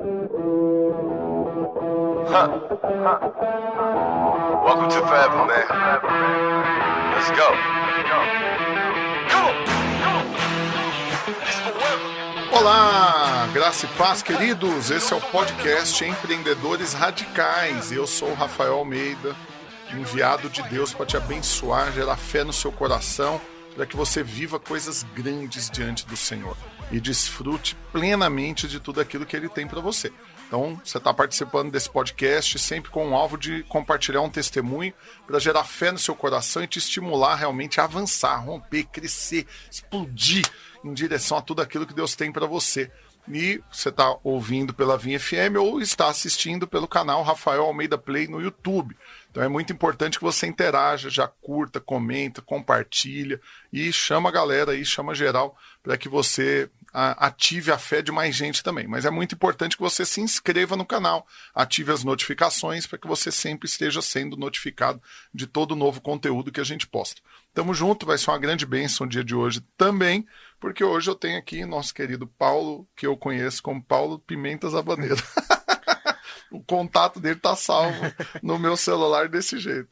Welcome to Forever, man. Let's go. Come on. This forever. Olá, graça e paz, queridos. Esse é o podcast Empreendedores Radicais. Eu sou o Rafael Almeida, enviado de Deus para te abençoar, gerar fé no seu coração, para que você viva coisas grandes diante do Senhor e desfrute plenamente de tudo aquilo que Ele tem para você. Então, você está participando desse podcast sempre com o alvo de compartilhar um testemunho para gerar fé no seu coração e te estimular realmente a avançar, romper, crescer, explodir em direção a tudo aquilo que Deus tem para você. E você está ouvindo pela Vinha FM ou está assistindo pelo canal Rafael Almeida Play no YouTube. Então é muito importante que você interaja, já curta, comenta, compartilha e chama a galera aí, chama geral, para que você ative a fé de mais gente também. Mas é muito importante que você se inscreva no canal, ative as notificações para que você sempre esteja sendo notificado de todo novo conteúdo que a gente posta. Tamo junto, vai ser uma grande bênção o dia de hoje também, porque hoje eu tenho aqui nosso querido Paulo, que eu conheço como Paulo Pimentas Habanero. O contato dele tá salvo no meu celular desse jeito.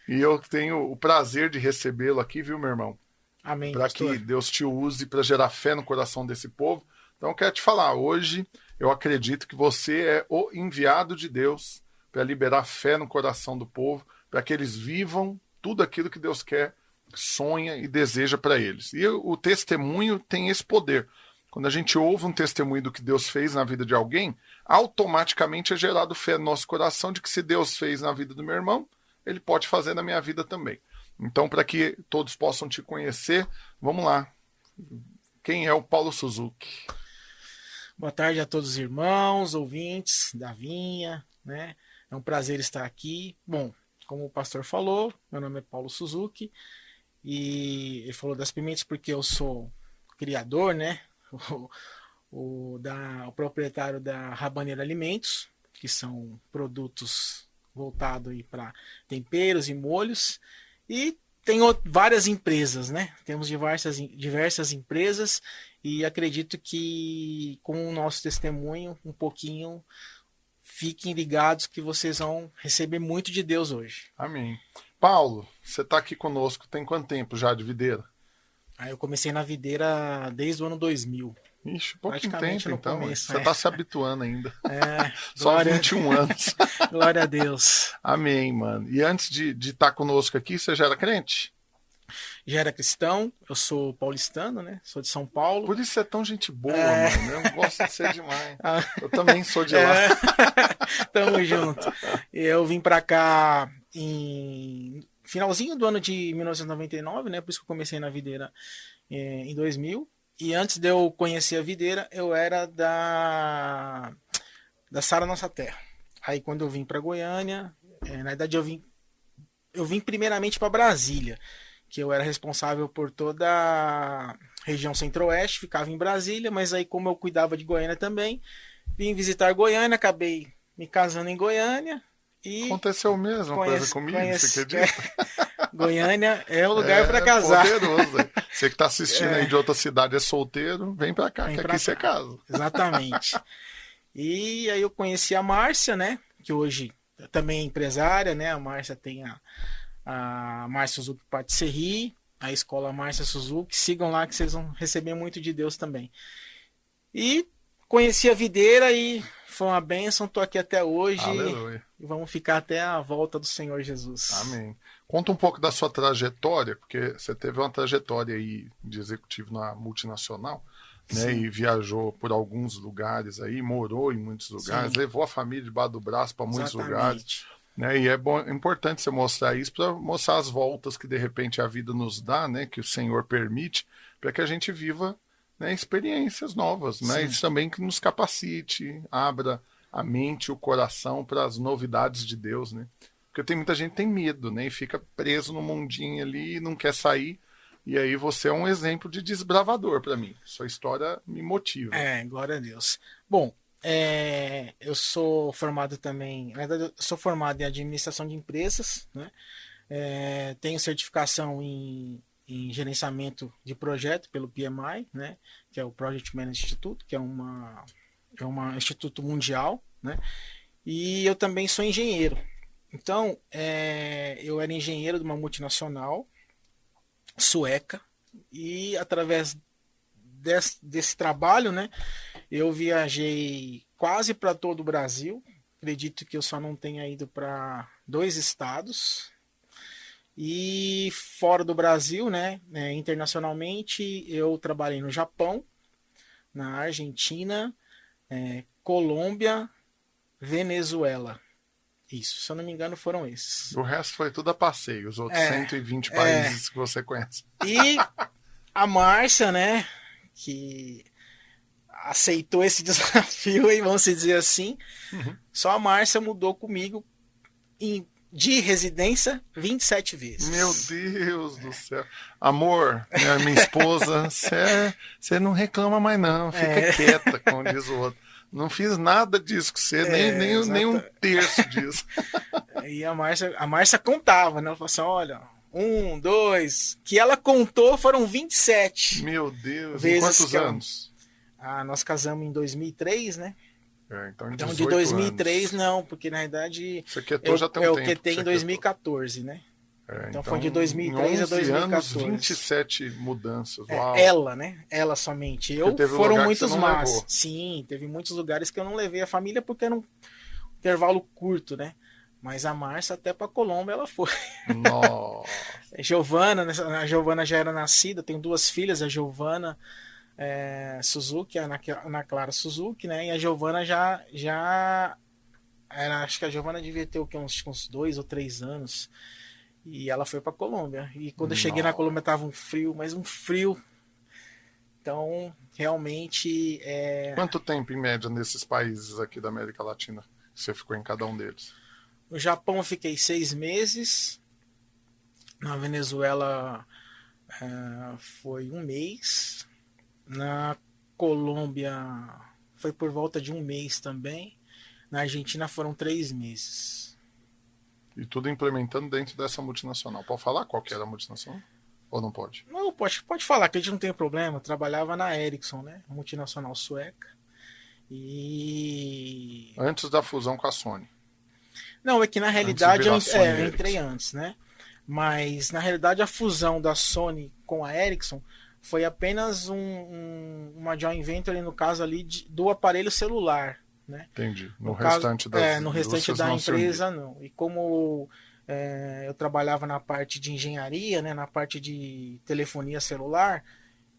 E eu tenho o prazer de recebê-lo aqui, viu, meu irmão? Amém. Para que Deus te use para gerar fé no coração desse povo. Então eu quero te falar, hoje eu acredito que você é o enviado de Deus para liberar fé no coração do povo, para que eles vivam tudo aquilo que Deus quer, sonha e deseja para eles. E o testemunho tem esse poder. Quando a gente ouve um testemunho do que Deus fez na vida de alguém, automaticamente é gerado fé no nosso coração de que se Deus fez na vida do meu irmão, Ele pode fazer na minha vida também. Então, para que todos possam te conhecer, vamos lá. Quem é o Paulo Suzuki? Boa tarde a todos os irmãos, ouvintes da Vinha, né? É um prazer estar aqui. Bom, como o pastor falou, meu nome é Paulo Suzuki e ele falou das pimentas porque eu sou criador, né? O proprietário da Habanero Alimentos, que são produtos voltados para temperos e molhos, e tem várias empresas, né? Temos diversas empresas e acredito que com o nosso testemunho um pouquinho, fiquem ligados que vocês vão receber muito de Deus hoje. Amém. Paulo, você está aqui conosco tem quanto tempo já de videira? Eu comecei na videira desde o ano 2000. Ixi, pouquinho tempo então. Começo, você está se habituando ainda. Só glória 21 anos. Glória a Deus. Amém, mano. E antes de estar conosco aqui, você já era crente? Já era cristão, eu sou paulistano, né? Sou de São Paulo. Por isso você é tão gente boa, mano. Eu gosto de ser demais. Eu também sou de lá. Tamo junto. Eu vim pra cá em finalzinho do ano de 1999, né? Por isso que eu comecei na videira em 2000. E antes de eu conhecer a videira, eu era da Sara Nossa Terra. Aí quando eu vim para Goiânia, na verdade eu vim primeiramente para Brasília, que eu era responsável por toda a região centro-oeste, ficava em Brasília, mas aí como eu cuidava de Goiânia também, vim visitar Goiânia, acabei me casando em Goiânia. E aconteceu a mesma coisa comigo, você acredita? Goiânia é o lugar para casar. Poderoso. Você que está assistindo aí de outra cidade é solteiro, vem para cá, que aqui você casa. Exatamente. E aí eu conheci a Márcia, né? Que hoje também é empresária, né? A Márcia tem a Márcia Suzuki Patisserie, a escola Márcia Suzuki. Sigam lá que vocês vão receber muito de Deus também. E conheci a videira e foi uma bênção, tô aqui até hoje. Aleluia. E vamos ficar até a volta do Senhor Jesus. Amém. Conta um pouco da sua trajetória, porque você teve uma trajetória aí de executivo na multinacional, né? E viajou por alguns lugares aí, morou em muitos lugares, levou a família debaixo do braço para muitos lugares. Né? E é importante você mostrar isso para mostrar as voltas que de repente a vida nos dá, né? Que o Senhor permite, para que a gente viva, né, experiências novas, né? Isso também que nos capacite, abra a mente, o coração para as novidades de Deus, né? Porque tem muita gente que tem medo, né? E fica preso no mundinho ali e não quer sair. E aí você é um exemplo de desbravador para mim. Sua história me motiva. Glória a Deus. Bom, eu sou formado também, na verdade, eu sou formado em administração de empresas, né? Tenho certificação em gerenciamento de projeto pelo PMI, né? Que é o Project Management Institute, que é uma é um instituto mundial, né? E eu também sou engenheiro. Então, eu era engenheiro de uma multinacional sueca e através desse trabalho, né, eu viajei quase para todo o Brasil. Acredito que eu só não tenha ido para 2 estados. E fora do Brasil, né, internacionalmente, eu trabalhei no Japão, na Argentina, Colômbia, Venezuela. Isso, se eu não me engano, foram esses. O resto foi tudo a passeio, os outros 120 países que você conhece. E a Márcia, né, que aceitou esse desafio, e vamos dizer assim, só a Márcia mudou comigo de residência 27 vezes. Meu Deus do céu. Amor, minha esposa, você não reclama mais não, fica quieta, como diz o outro. Não fiz nada disso com você, nem um terço disso. E a Márcia contava, né? Ela falou assim, olha, 1, 2, que ela contou foram 27. Meu Deus, vezes. Em quantos anos? Nós casamos em 2003, né? Então de 2003 anos. Não, porque na verdade Você quietou já tem um tempo. Eu quetei em 2014, né? Então foi de 2003 a 2014. Anos, 27 mudanças. Uau. Ela, né? Ela somente. Foram muitos mais. Levou. Sim, teve muitos lugares que eu não levei a família porque era um intervalo curto, né? Mas a Márcia até para Colômbia ela foi. Nossa. A Giovana já era nascida, tenho 2 filhas, a Giovana Suzuki, a Ana Clara Suzuki, né? E a Giovana já era, acho que a Giovana devia ter uns 2 ou 3 anos. E ela foi para Colômbia. E quando eu cheguei na Colômbia tava um frio, mas um frio. Então, realmente Quanto tempo em média nesses países aqui da América Latina você ficou em cada um deles? No Japão eu fiquei 6 meses. Na Venezuela foi 1 mês. Na Colômbia foi por volta de 1 mês também. Na Argentina foram 3 meses. E tudo implementando dentro dessa multinacional. Pode falar qual que era a multinacional? Ou não pode? Não, pode falar, que a gente não tem problema. Eu trabalhava na Ericsson, né? Multinacional sueca. E... Antes da fusão com a Sony. Não, é que na realidade eu entrei antes, né? Mas na realidade a fusão da Sony com a Ericsson foi apenas uma joint venture, no caso ali, do aparelho celular. Né? Entendi. No restante da empresa, não. E como eu trabalhava na parte de engenharia, né, na parte de telefonia celular,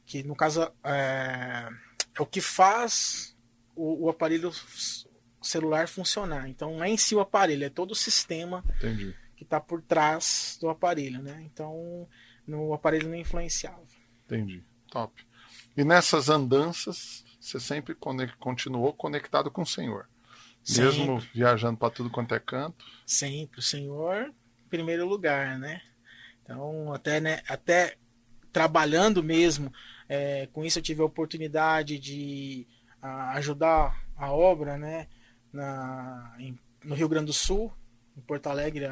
que no caso é o que faz o aparelho celular funcionar. Então não é em si o aparelho, é todo o sistema Entendi. Que está por trás do aparelho. Né? Então o aparelho não influenciava. Entendi. Top. E nessas andanças você sempre continuou conectado com o Senhor. Sempre. Mesmo viajando para tudo quanto é canto. Sempre. O Senhor em primeiro lugar, né? Então, até trabalhando mesmo, com isso eu tive a oportunidade de ajudar a obra, né? No Rio Grande do Sul, em Porto Alegre.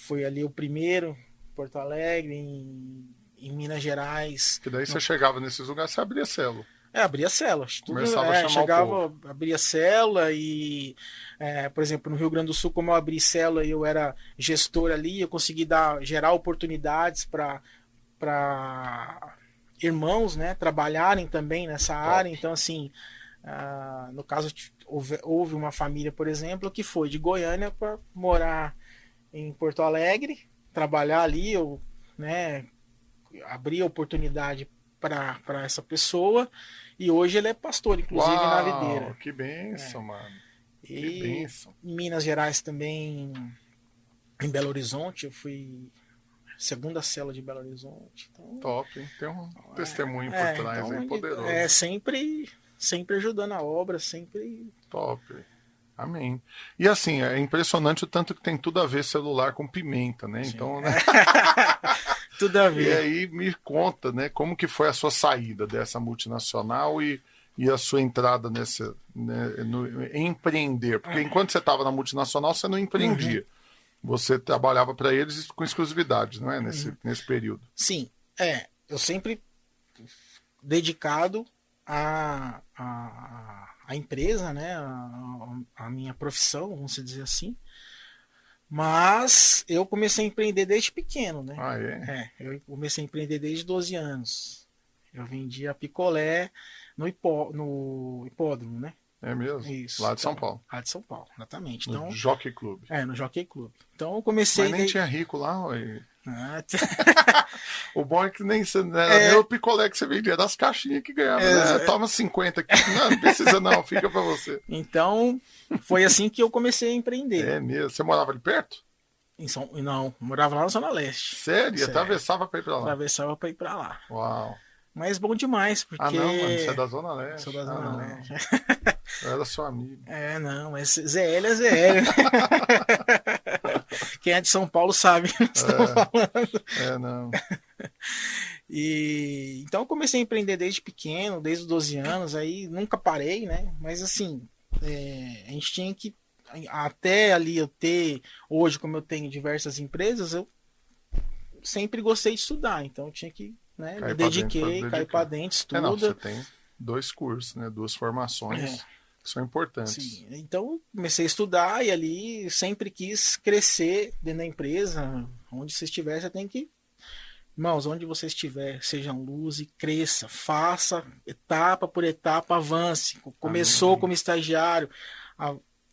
Foi ali o primeiro, Porto Alegre, em Minas Gerais. Que daí você chegava nesses lugares, você abria célula. Abria célula. Começava a chamar chegava, o povo. Abria célula e, por exemplo, no Rio Grande do Sul, como eu abri célula e eu era gestor ali, eu consegui gerar oportunidades para irmãos, né, trabalharem também nessa área. Então, assim, no caso, houve uma família, por exemplo, que foi de Goiânia para morar em Porto Alegre, trabalhar ali, eu, né, abri a oportunidade para essa pessoa, e hoje ele é pastor, inclusive. Uau, na Videira. Que bênção, mano. E bênção. Em Minas Gerais também, em Belo Horizonte, eu fui segunda célula de Belo Horizonte. Então, top, hein? Tem um testemunho por trás então, aí, poderoso. Sempre ajudando a obra, sempre... Top. Amém. E assim, é impressionante o tanto que tem tudo a ver celular com pimenta, né? Sim. Então, né? Tudo a ver. E aí me conta, né, como que foi a sua saída dessa multinacional e a sua entrada no empreender. Porque enquanto você estava na multinacional, você não empreendia. Você trabalhava para eles com exclusividade, não é? Nesse período. Sim, eu sempre dedicado a empresa, né? A minha profissão, vamos dizer assim. Mas eu comecei a empreender desde pequeno, né? Ah, é? Eu comecei a empreender desde 12 anos. Eu vendia picolé no hipódromo, né? É mesmo? Isso. Lá de São Paulo. Lá de São Paulo, exatamente. No Então, Jockey Club. no Jockey Club. Então eu comecei. Mas nem tinha rico lá, ué. Ah, O bom é que nem era nem o picolé que você vendia, das caixinhas que ganhava. Né? Toma 50 aqui. Não precisa não, fica pra você. Então, foi assim que eu comecei a empreender. É mesmo. Você morava ali perto? Não, eu morava lá na Zona Leste. Sério? Atravessava pra ir pra lá? Atravessava pra ir pra lá. Uau. Mas bom demais, porque... Ah, não, mano, você é da Zona Leste. Sou da Zona Leste. Eu era seu amigo. Não, mas ZL é ZL. Quem é de São Paulo sabe o que estou falando. Não. Então eu comecei a empreender desde pequeno, desde os 12 anos, aí nunca parei, né? Mas assim, a gente tinha que, até ali eu ter, hoje como eu tenho diversas empresas, eu sempre gostei de estudar, então eu tinha que, né, me dediquei, cair para dentro, estuda. Não, você tem 2 cursos, né? 2 formações que são importantes. Sim, então comecei a estudar e ali sempre quis crescer dentro da empresa, onde você estiver, você tem que, irmãos, onde você estiver, seja luz e cresça, faça etapa por etapa, avance. Começou como estagiário,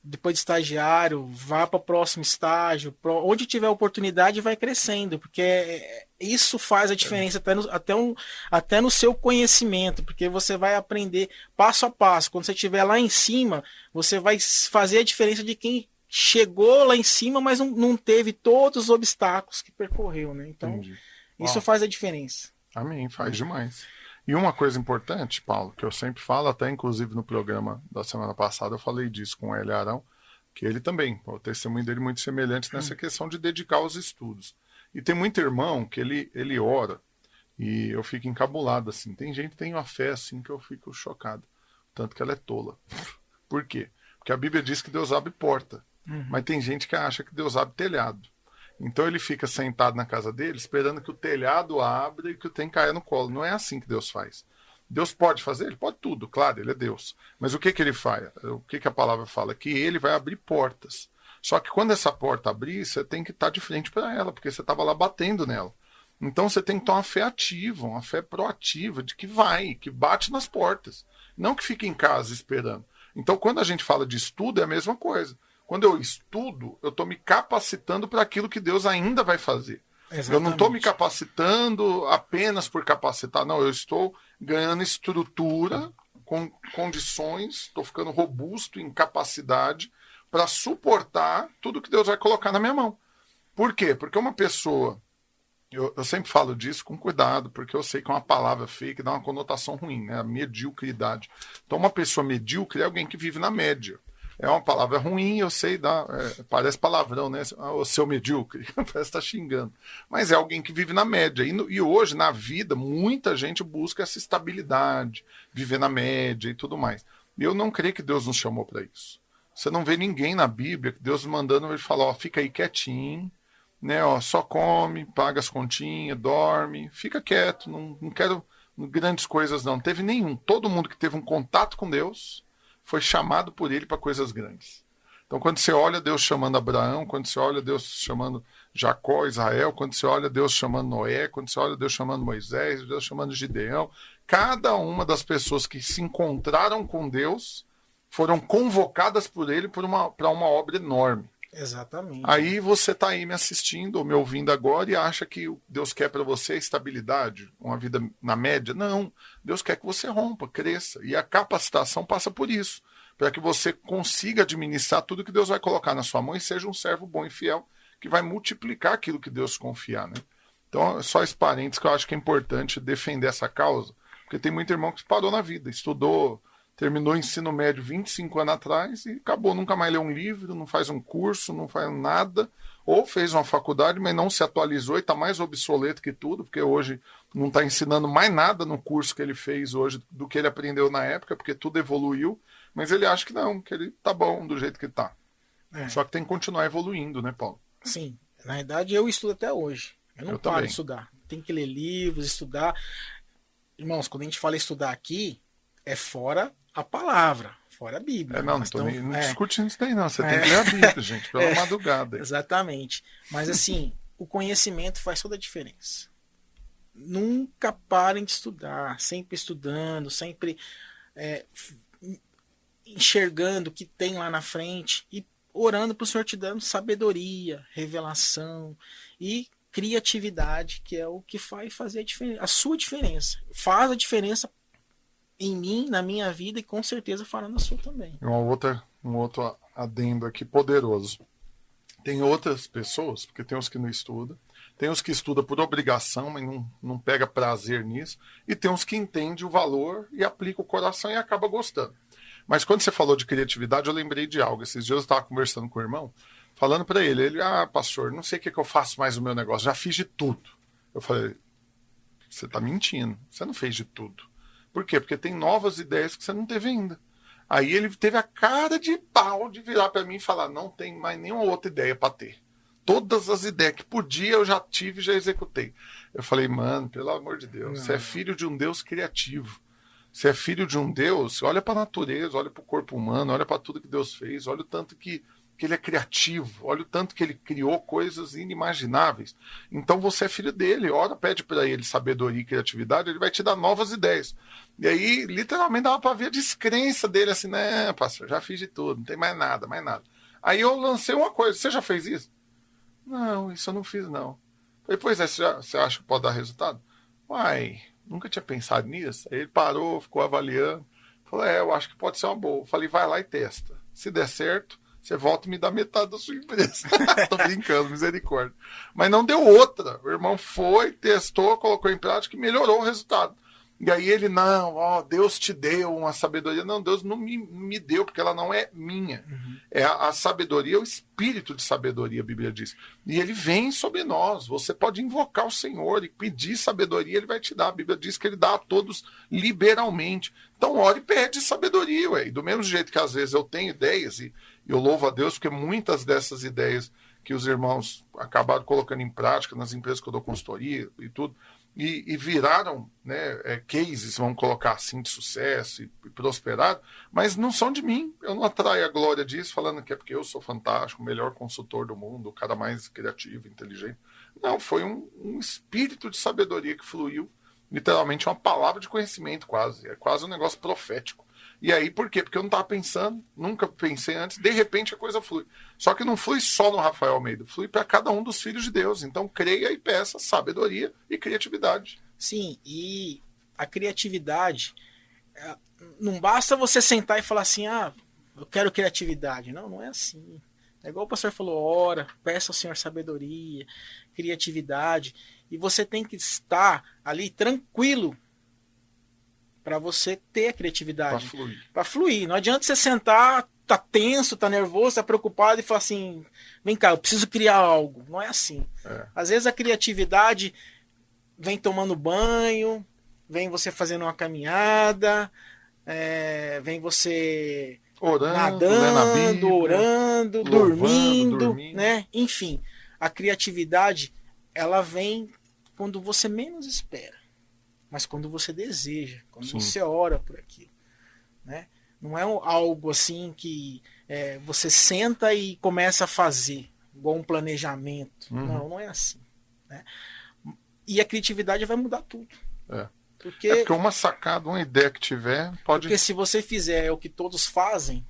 depois de estagiário, vá para o próximo estágio, onde tiver oportunidade vai crescendo, porque isso faz a diferença até no seu conhecimento, porque você vai aprender passo a passo. Quando você estiver lá em cima, você vai fazer a diferença de quem chegou lá em cima, mas não teve todos os obstáculos que percorreu, né? Então, isso faz a diferença. Amém, faz demais. E uma coisa importante, Paulo, que eu sempre falo, até inclusive no programa da semana passada eu falei disso com o Hélio Arão, que ele também, o testemunho dele é muito semelhante nessa questão de dedicar aos estudos. E tem muito irmão que ele ora e eu fico encabulado assim. Tem gente que tem uma fé assim que eu fico chocado, tanto que ela é tola. Por quê? Porque a Bíblia diz que Deus abre porta, mas tem gente que acha que Deus abre telhado. Então ele fica sentado na casa dele, esperando que o telhado abra e que o trem caia no colo. Não é assim que Deus faz. Deus pode fazer? Ele pode tudo, claro, ele é Deus. Mas o que ele faz? O que a palavra fala? Que ele vai abrir portas. Só que quando essa porta abrir, você tem que estar de frente para ela, porque você estava lá batendo nela. Então você tem que ter uma fé ativa, uma fé proativa, de que bate nas portas. Não que fique em casa esperando. Então quando a gente fala de estudo, é a mesma coisa. Quando eu estudo, eu estou me capacitando para aquilo que Deus ainda vai fazer. Exatamente. Eu não estou me capacitando apenas por capacitar, não. Eu estou ganhando estrutura, com condições, estou ficando robusto em capacidade para suportar tudo que Deus vai colocar na minha mão. Por quê? Porque uma pessoa, eu sempre falo disso com cuidado, porque eu sei que é uma palavra feia que dá uma conotação ruim, né? A mediocridade. Então uma pessoa medíocre é alguém que vive na média. É uma palavra ruim, eu sei, parece palavrão, né? O seu medíocre, parece que está xingando. Mas é alguém que vive na média. E hoje, na vida, muita gente busca essa estabilidade, viver na média e tudo mais. E eu não creio que Deus nos chamou para isso. Você não vê ninguém na Bíblia que Deus mandando ele falar, ó, fica aí quietinho, né? Ó, só come, paga as continhas, dorme, fica quieto, não quero grandes coisas não. Teve nenhum. Todo mundo que teve um contato com Deus foi chamado por ele para coisas grandes. Então, quando você olha Deus chamando Abraão, quando você olha Deus chamando Jacó, Israel, quando você olha Deus chamando Noé, quando você olha Deus chamando Moisés, Deus chamando Gideão, cada uma das pessoas que se encontraram com Deus foram convocadas por ele para uma obra enorme. Exatamente. Aí você está aí me assistindo ou me ouvindo agora e acha que Deus quer para você estabilidade, uma vida na média. Não, Deus quer que você rompa, cresça. E a capacitação passa por isso, para que você consiga administrar tudo que Deus vai colocar na sua mão e seja um servo bom e fiel, que vai multiplicar aquilo que Deus confiar, né? Então, só esse parênteses que eu acho que é importante defender essa causa, porque tem muito irmão que parou na vida, estudou, terminou o ensino médio 25 anos atrás e acabou, nunca mais leu um livro, não faz um curso, não faz nada, ou fez uma faculdade, mas não se atualizou e está mais obsoleto que tudo, porque hoje não está ensinando mais nada no curso que ele fez hoje do que ele aprendeu na época, porque tudo evoluiu, mas ele acha que não, que ele tá bom do jeito que tá. Só que tem que continuar evoluindo, né, Paulo? Sim, na verdade eu estudo até hoje. Eu não paro de estudar. Tem que ler livros, estudar. Irmãos, quando a gente fala estudar aqui, é fora a palavra, fora a Bíblia. Não tô nem discutindo isso daí, não. Você tem que ler a Bíblia, gente, pela madrugada. Exatamente. Mas assim, o conhecimento faz toda a diferença. Nunca parem de estudar, sempre estudando, sempre enxergando o que tem lá na frente e orando para o Senhor te dando sabedoria, revelação e criatividade, que é o que vai fazer a diferença, a sua diferença. Faz a diferença em mim, na minha vida, e com certeza fará na sua também. Um outro adendo aqui poderoso. Tem outras pessoas, porque tem os que não estudam, tem os que estudam por obrigação, mas não pega prazer nisso, e tem os que entendem o valor e aplicam o coração e acaba gostando. Mas quando você falou de criatividade, eu lembrei de algo. Esses dias eu estava conversando com o irmão, falando para ele, pastor, não sei o que eu faço mais no meu negócio, já fiz de tudo. Eu falei, você está mentindo, você não fez de tudo. Por quê? Porque tem novas ideias que você não teve ainda. Aí ele teve a cara de pau de virar para mim e falar, não tem mais nenhuma outra ideia para ter. Todas as ideias que podia eu já tive e já executei. Eu falei, mano, pelo amor de Deus, você é filho de um Deus criativo. Você é filho de um Deus, olha para a natureza, olha para o corpo humano, olha para tudo que Deus fez, olha o tanto que ele é criativo, olha o tanto que ele criou coisas inimagináveis. Então você é filho dele, ora, pede para ele sabedoria e criatividade, ele vai te dar novas ideias. E aí, literalmente, dava para ver a descrença dele, assim, né, pastor, já fiz de tudo, não tem mais nada, mais nada. Aí eu lancei uma coisa, você já fez isso? Não, isso eu não fiz, não. Falei, pois é, você acha que pode dar resultado? Uai, nunca tinha pensado nisso. Aí ele parou, ficou avaliando. Falou, eu acho que pode ser uma boa. Falei, vai lá e testa. Se der certo, você volta e me dá metade da sua empresa. Tô brincando, misericórdia. Mas não deu outra. O irmão foi, testou, colocou em prática e melhorou o resultado. E aí ele, Deus te deu uma sabedoria. Não, Deus não me deu, porque ela não é minha. Uhum. É a sabedoria, o espírito de sabedoria, a Bíblia diz. E ele vem sobre nós. Você pode invocar o Senhor e pedir sabedoria, ele vai te dar. A Bíblia diz que ele dá a todos liberalmente. Então ore e pede sabedoria, ué. Do mesmo jeito que às vezes eu tenho ideias, e eu louvo a Deus, porque muitas dessas ideias que os irmãos acabaram colocando em prática nas empresas que eu dou consultoria e tudo, e viraram, né, cases, vamos colocar assim, de sucesso e prosperado, mas não são de mim. Eu não atraio a glória disso falando que é porque eu sou fantástico, o melhor consultor do mundo, o cara mais criativo, inteligente. Não, foi um espírito de sabedoria que fluiu, literalmente uma palavra de conhecimento quase, é quase um negócio profético. E aí, por quê? Porque eu não estava pensando, nunca pensei antes, de repente a coisa flui. Só que não flui só no Rafael Almeida, flui para cada um dos filhos de Deus. Então, creia e peça sabedoria e criatividade. Sim, e a criatividade, não basta você sentar e falar assim, eu quero criatividade. Não, não é assim. É igual o pastor falou, ora, peça ao Senhor sabedoria, criatividade, e você tem que estar ali tranquilo para você ter a criatividade. Para fluir. Não adianta você sentar, tá tenso, tá nervoso, tá preocupado e falar assim, vem cá, eu preciso criar algo. Não é assim. Às vezes a criatividade vem tomando banho, vem você fazendo uma caminhada, vem você nadando, orando, dormindo, né? Enfim, a criatividade, ela vem quando você menos espera. Mas quando você deseja, quando você ora por aquilo, né? Não é algo assim que você senta e começa a fazer, igual um planejamento. Uhum. Não é assim, né? E a criatividade vai mudar tudo. Porque uma sacada, uma ideia que tiver, pode... Porque se você fizer o que todos fazem,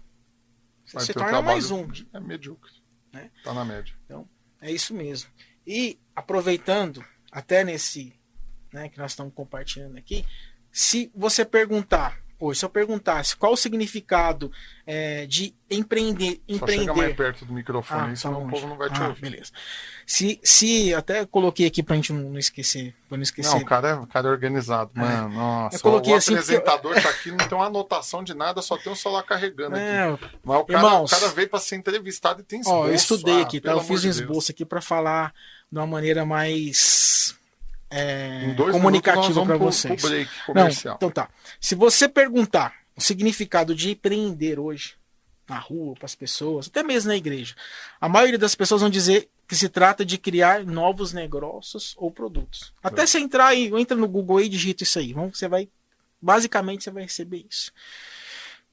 você se torna mais um. É medíocre, né? Tá na média. Então, é isso mesmo. E aproveitando, até nesse... né, que nós estamos compartilhando aqui, se você perguntar, se eu perguntasse qual o significado de empreender... Só chega mais perto do microfone, senão o povo não vai te ouvir. Beleza. Se até coloquei aqui pra gente não esquecer. Não, o cara é organizado, mano. Nossa, eu coloquei o assim apresentador tá aqui, não tem uma anotação de nada, só tem o celular carregando aqui. Mas o cara veio para ser entrevistado e tem esboço. Eu estudei aqui, tá? Eu fiz um esboço aqui para falar de uma maneira mais... comunicativa para vocês. Então tá. Se você perguntar o significado de empreender hoje na rua, para as pessoas, até mesmo na igreja, a maioria das pessoas vão dizer que se trata de criar novos negócios ou produtos. Até você entra no Google e digita isso aí, você vai Basicamente você vai receber isso.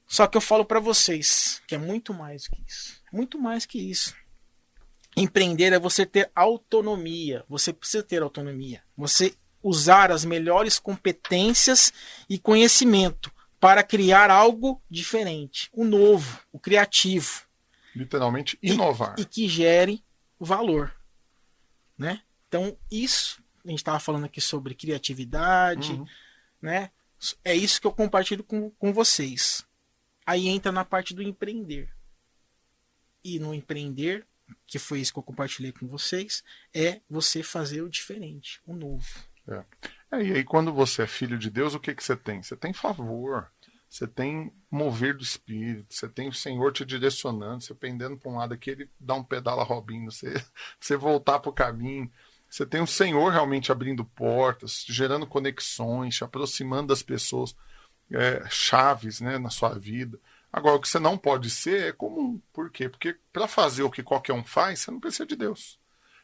Só que eu falo para vocês que é muito mais do que isso. Muito mais que isso. Empreender é você ter autonomia. Você precisa ter autonomia. Você usar as melhores competências e conhecimento para criar algo diferente, o novo, o criativo. Literalmente inovar. E que gere valor. Né? Então, isso, a gente estava falando aqui sobre criatividade, né? É isso que eu compartilho com vocês. Aí entra na parte do empreender. E no empreender, que foi isso que eu compartilhei com vocês, é você fazer o diferente, o novo. E aí quando você é filho de Deus, o que você tem? Você tem favor, você tem mover do Espírito, você tem o Senhor te direcionando, você pendendo para um lado aqui, ele dá um pedala Robinho, você voltar para o caminho. Você tem o Senhor realmente abrindo portas, gerando conexões, te aproximando das pessoas, chaves, né, na sua vida. Agora, o que você não pode ser é comum. Por quê? Porque para fazer o que qualquer um faz, você não precisa de Deus.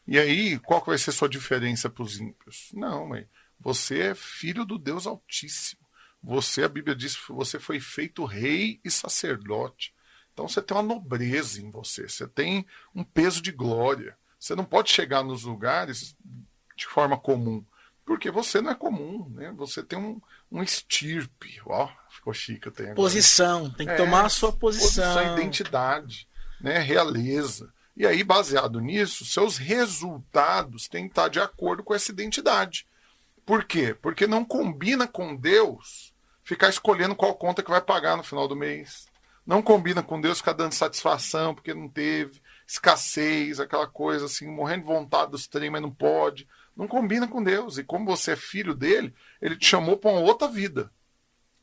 E aí, qual que vai ser a sua diferença para os ímpios? Não, mãe. Você é filho do Deus Altíssimo. Você, a Bíblia diz, você foi feito rei e sacerdote. Então você tem uma nobreza em você. Você tem um peso de glória. Você não pode chegar nos lugares de forma comum. Porque você não é comum, né? Você tem um estirpe. Ó, ficou chique até agora. Posição, tem que tomar a sua posição. Identidade, né? Realeza. E aí, baseado nisso, seus resultados têm que estar de acordo com essa identidade. Por quê? Porque não combina com Deus ficar escolhendo qual conta que vai pagar no final do mês. Não combina com Deus ficar dando satisfação porque não teve, escassez, aquela coisa assim, morrendo de vontade dos trem, mas não pode. Não combina com Deus. E como você é filho dele, ele te chamou para uma outra vida.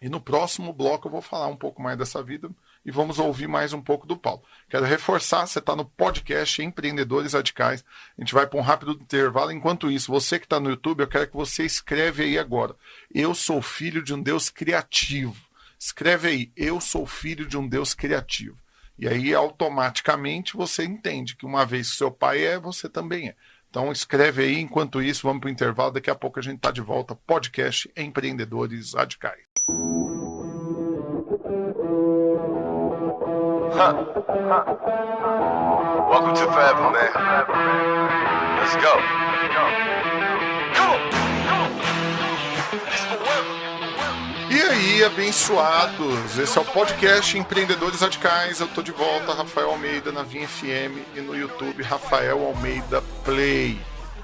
E no próximo bloco eu vou falar um pouco mais dessa vida e vamos ouvir mais um pouco do Paulo. Quero reforçar, você está no podcast Empreendedores Radicais. A gente vai para um rápido intervalo. Enquanto isso, você que está no YouTube, eu quero que você escreve aí agora. Eu sou filho de um Deus criativo. Escreve aí, eu sou filho de um Deus criativo. E aí, automaticamente, você entende que uma vez que seu pai é, você também é. Então, escreve aí. Enquanto isso, vamos para o intervalo. Daqui a pouco a gente está de volta. Podcast Empreendedores Radicais. Welcome to Forever, man. Let's go. Come on. This is forever. E aí, abençoados? Esse é o podcast Empreendedores Radicais. Eu tô de volta, Rafael Almeida na Vinha FM e no YouTube Rafael Almeida Play.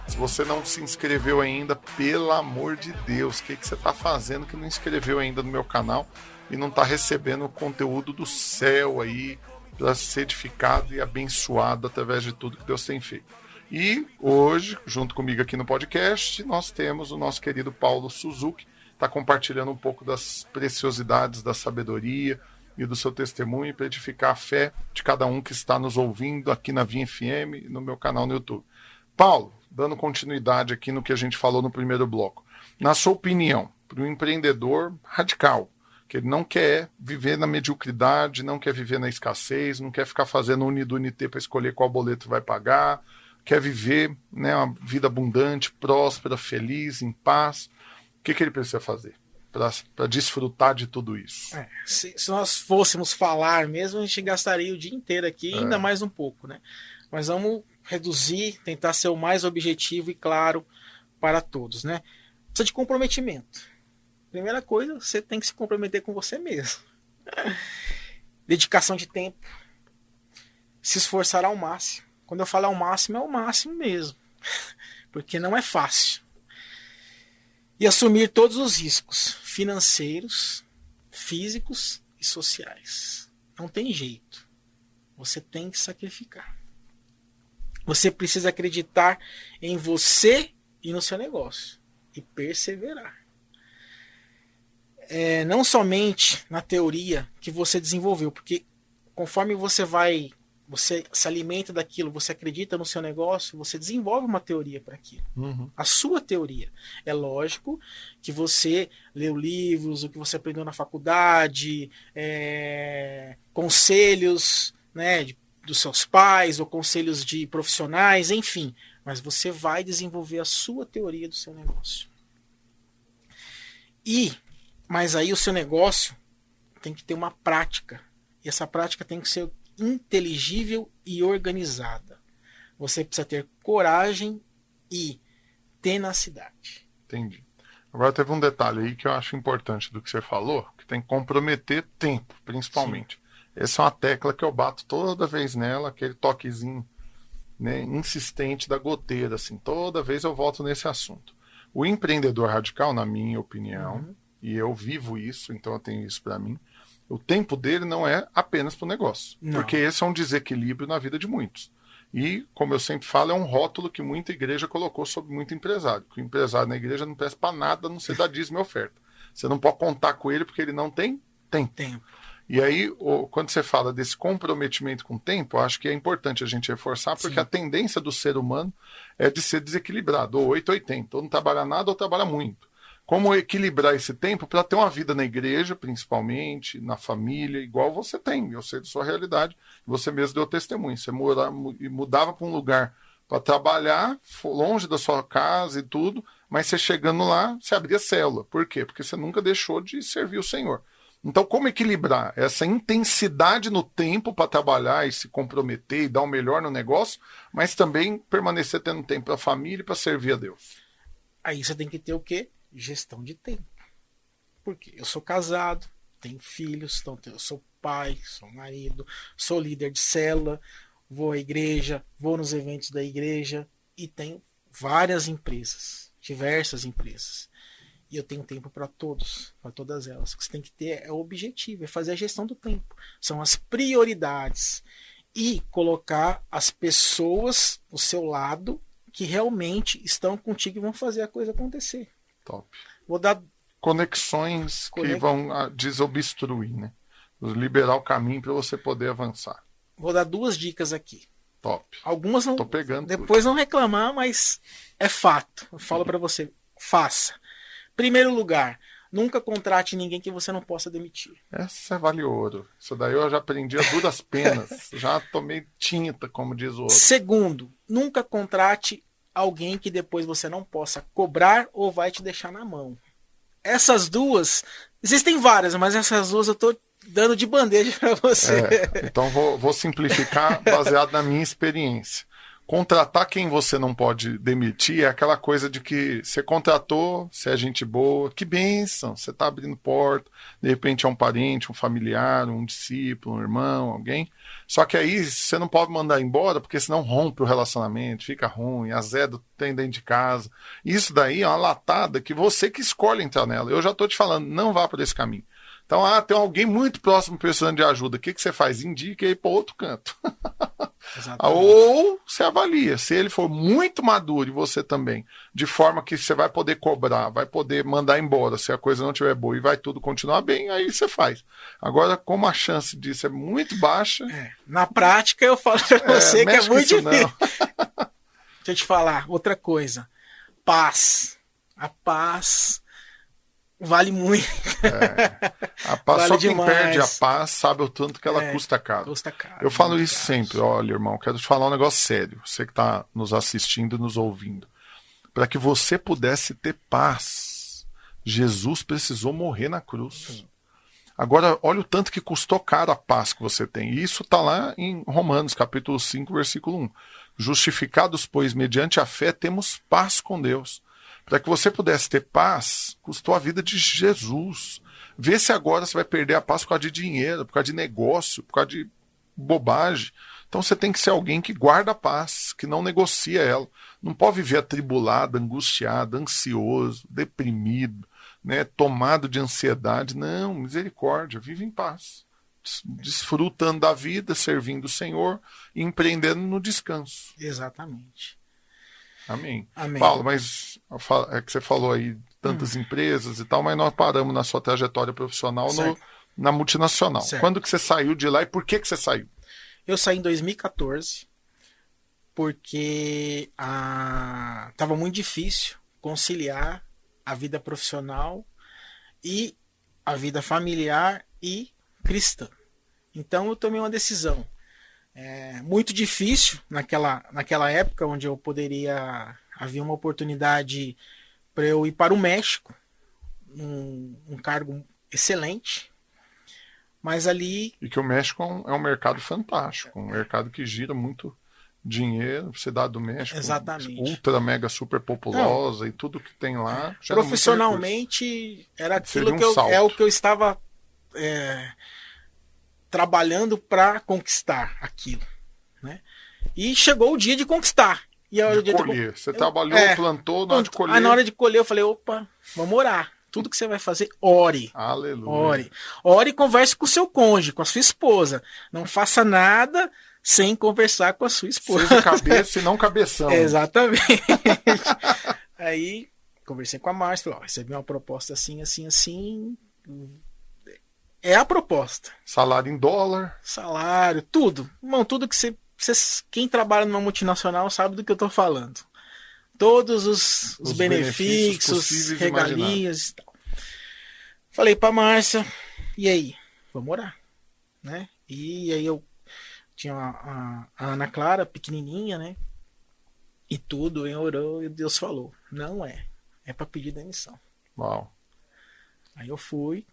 Se você não se inscreveu ainda, pelo amor de Deus, o que você tá fazendo que não inscreveu ainda no meu canal e não tá recebendo o conteúdo do céu aí para ser edificado e abençoado através de tudo que Deus tem feito? E hoje, junto comigo aqui no podcast, nós temos o nosso querido Paulo Suzuki, está compartilhando um pouco das preciosidades da sabedoria e do seu testemunho para edificar a fé de cada um que está nos ouvindo aqui na Vinha FM e no meu canal no YouTube. Paulo, dando continuidade aqui no que a gente falou no primeiro bloco, na sua opinião, para um empreendedor radical, que ele não quer viver na mediocridade, não quer viver na escassez, não quer ficar fazendo unidunité para escolher qual boleto vai pagar, quer viver, né, uma vida abundante, próspera, feliz, em paz, o que ele precisa fazer para desfrutar de tudo isso? Se nós fôssemos falar mesmo, a gente gastaria o dia inteiro aqui, ainda mais um pouco, né? Mas vamos reduzir, tentar ser o mais objetivo e claro para todos, né? Precisa de comprometimento. Primeira coisa, você tem que se comprometer com você mesmo. Dedicação de tempo. Se esforçar ao máximo. Quando eu falo ao máximo, é ao máximo mesmo. Porque não é fácil. E assumir todos os riscos financeiros, físicos e sociais. Não tem jeito. Você tem que sacrificar. Você precisa acreditar em você e no seu negócio. E perseverar. Não somente na teoria que você desenvolveu, porque conforme você se alimenta daquilo, você acredita no seu negócio, você desenvolve uma teoria para aquilo. A sua teoria. É lógico que você leu livros, o que você aprendeu na faculdade, conselhos, né, dos seus pais, ou conselhos de profissionais, enfim. Mas você vai desenvolver a sua teoria do seu negócio. E Mas aí o seu negócio tem que ter uma prática. E essa prática tem que ser inteligível e organizada. Você precisa ter coragem e tenacidade. Entendi. Agora teve um detalhe aí que eu acho importante do que você falou, que tem que comprometer tempo, principalmente. Essa é uma tecla que eu bato toda vez nela, aquele toquezinho, né, insistente da goteira, assim. Toda vez eu volto nesse assunto. O empreendedor radical, na minha opinião, e eu vivo isso, então eu tenho isso para mim, o tempo dele não é apenas para o negócio. Não. Porque esse é um desequilíbrio na vida de muitos. E, como eu sempre falo, é um rótulo que muita igreja colocou sobre muito empresário. Que o empresário na igreja não presta para nada, a não ser dar dízimo e oferta. Você não pode contar com ele porque ele não tem tempo. E aí, quando você fala desse comprometimento com o tempo, eu acho que é importante a gente reforçar, porque a tendência do ser humano é de ser desequilibrado, ou 880, ou não trabalha nada ou trabalha muito. Como equilibrar esse tempo para ter uma vida na igreja, principalmente, na família, igual você tem. Eu sei da sua realidade, você mesmo deu testemunho. Você mudava para um lugar para trabalhar, longe da sua casa e tudo, mas você chegando lá, você abria célula. Por quê? Porque você nunca deixou de servir o Senhor. Então, como equilibrar essa intensidade no tempo para trabalhar e se comprometer e dar o melhor no negócio, mas também permanecer tendo tempo para a família e para servir a Deus? Aí você tem que ter o quê? Gestão de tempo. Porque eu sou casado, tenho filhos, então eu sou pai, sou marido, sou líder de célula, vou à igreja, vou nos eventos da igreja e tenho várias empresas, diversas empresas. E eu tenho tempo para todas elas. O que você tem que ter é o objetivo, é fazer a gestão do tempo. São as prioridades. E colocar as pessoas do seu lado que realmente estão contigo e vão fazer a coisa acontecer. Top. Vou dar conexões que vão desobstruir, né? Liberar o caminho para você poder avançar. Vou dar 2 dicas aqui. Top. Algumas não. Tô pegando depois tudo. Não reclamar, mas é fato. Eu falo para você, faça. Primeiro lugar, nunca contrate ninguém que você não possa demitir. Essa vale ouro. Isso daí eu já aprendi a duras penas. Já tomei tinta, como diz o outro. Segundo, nunca contrate alguém que depois você não possa cobrar ou vai te deixar na mão. Essas duas, existem várias, mas essas duas eu tô dando de bandeja para você. Então vou simplificar baseado na minha experiência. Contratar quem você não pode demitir é aquela coisa de que você contratou, você é gente boa, que bênção, você está abrindo porta, de repente é um parente, um familiar, um discípulo, um irmão, alguém. Só que aí você não pode mandar embora, porque senão rompe o relacionamento, fica ruim, azeda tem dentro de casa. Isso daí é uma latada que você que escolhe entrar nela. Eu já estou te falando, não vá por esse caminho. Então, tem alguém muito próximo precisando de ajuda. O que você faz? Indica aí para outro canto. Ou você avalia. Se ele for muito maduro e você também, de forma que você vai poder cobrar, vai poder mandar embora se a coisa não estiver boa e vai tudo continuar bem, aí você faz. Agora, como a chance disso é muito baixa... Na prática, eu falo para você que é muito difícil. Deixa eu te falar, outra coisa. Paz. A paz... vale muito. A paz, vale só quem demais. perde a paz sabe o tanto que ela custa caro. Custa caro. Eu falo isso sempre. Olha, irmão, quero te falar um negócio sério. Você que está nos assistindo e nos ouvindo. Para que você pudesse ter paz, Jesus precisou morrer na cruz. Agora, olha o tanto que custou caro a paz que você tem. E isso está lá em Romanos, capítulo 5, versículo 1. Justificados, pois, mediante a fé, temos paz com Deus. Para que você pudesse ter paz, custou a vida de Jesus. Vê se agora você vai perder a paz por causa de dinheiro, por causa de negócio, por causa de bobagem. Então você tem que ser alguém que guarda a paz, que não negocia ela. Não pode viver atribulado, angustiado, ansioso, deprimido, né, tomado de ansiedade. Não, misericórdia, vive em paz. Desfrutando da vida, servindo o Senhor e empreendendo no descanso. Exatamente. Amém. Amém. Paulo, mas é que você falou aí tantas empresas e tal, mas nós paramos na sua trajetória profissional na multinacional. Certo. Quando que você saiu de lá e por que você saiu? Eu saí em 2014 porque estava muito difícil conciliar a vida profissional e a vida familiar e cristã. Então eu tomei uma decisão. Muito difícil naquela época, onde eu havia uma oportunidade para eu ir para o México, um cargo excelente, mas ali... E que o México é um mercado fantástico, um mercado que gira muito dinheiro, cidade do México, Exatamente. ultra, mega, super populosa, e tudo que tem lá. gera muito Profissionalmente, era aquilo Seria um é o salto. que eu estava trabalhando para conquistar aquilo, né? E chegou o dia de conquistar. E a hora de colher. Você trabalhou, plantou, na hora de colher. Aí na hora de colher eu falei, opa, vamos orar. Tudo que você vai fazer, ore. Aleluia. Ore e converse com o seu cônjuge, com a sua esposa. Não faça nada sem conversar com a sua esposa. Seja cabeça e não cabeção. Exatamente. Aí conversei com a Márcia, falei, recebi uma proposta assim, assim, assim. É a proposta. Salário em dólar. Salário, tudo. Irmão, tudo que quem trabalha numa multinacional sabe do que eu tô falando. Todos os benefícios, regalias e tal. Falei pra Márcia, e aí? Vamos orar, né? E aí eu tinha a Ana Clara, pequenininha, né? E tudo, eu orou e Deus falou, não é pra pedir demissão. Uau. Aí eu fui